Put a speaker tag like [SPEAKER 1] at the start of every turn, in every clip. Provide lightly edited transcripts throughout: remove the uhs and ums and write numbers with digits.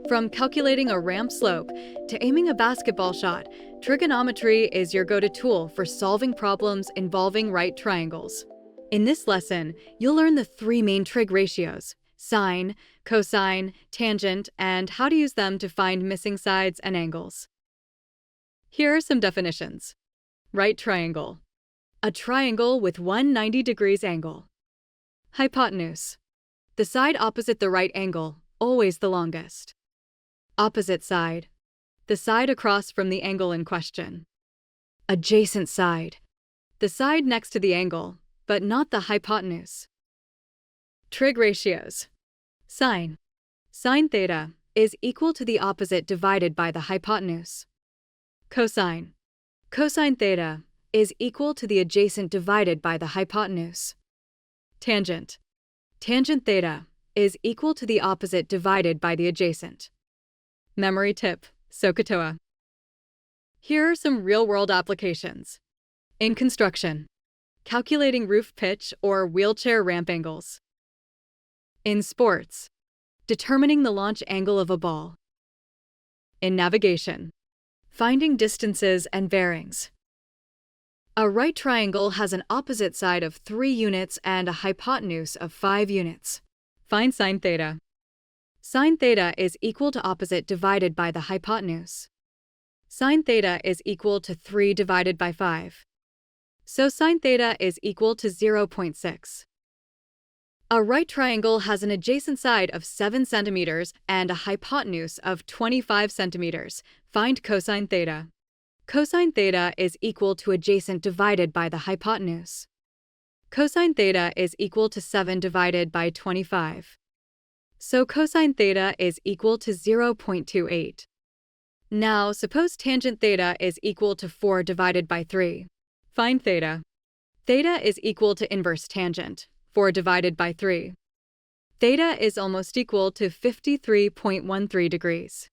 [SPEAKER 1] From calculating a ramp slope to aiming a basketball shot, trigonometry is your go-to tool for solving problems involving right triangles. In this lesson, you'll learn the three main trig ratios: sine, cosine, tangent, and how to use them to find missing sides and angles. Here are some definitions. Right triangle: a triangle with one 90 degrees angle. Hypotenuse: the side opposite the right angle, always the longest. Opposite side: the side across from the angle in question. Adjacent side: the side next to the angle, but not the hypotenuse. Trig ratios: sine. Sine theta is equal to the opposite divided by the hypotenuse. Cosine. Cosine theta is equal to the adjacent divided by the hypotenuse. Tangent. Tangent theta is equal to the opposite divided by the adjacent. Memory tip: SOHCAHTOA. Here are some real-world applications. In construction: calculating roof pitch or wheelchair ramp angles. In sports: determining the launch angle of a ball. In navigation: finding distances and bearings. A right triangle has an opposite side of 3 units and a hypotenuse of 5 units. Find sine theta. Sine theta is equal to opposite divided by the hypotenuse. Sine theta is equal to 3 divided by 5. So sine theta is equal to 0.6. A right triangle has an adjacent side of 7 centimeters and a hypotenuse of 25 centimeters. Find cosine theta. Cosine theta is equal to adjacent divided by the hypotenuse. Cosine theta is equal to 7 divided by 25. So cosine theta is equal to 0.28. Now, suppose tangent theta is equal to 4 divided by 3. Find theta. Theta is equal to inverse tangent, 4 divided by 3. Theta is almost equal to 53.13 degrees.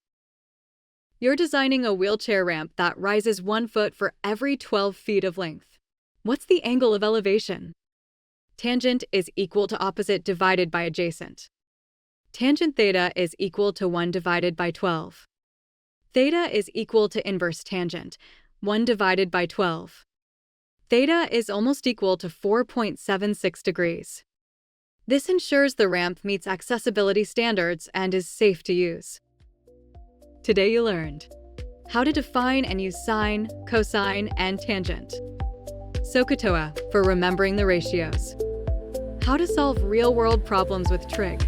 [SPEAKER 1] You're designing a wheelchair ramp that rises 1 foot for every 12 feet of length. What's the angle of elevation? Tangent is equal to opposite divided by adjacent. Tangent theta is equal to 1 divided by 12. Theta is equal to inverse tangent, 1 divided by 12. Theta is almost equal to 4.76 degrees. This ensures the ramp meets accessibility standards and is safe to use. Today you learned how to define and use sine, cosine, and tangent. SOHCAHTOA for remembering the ratios. How to solve real-world problems with trig.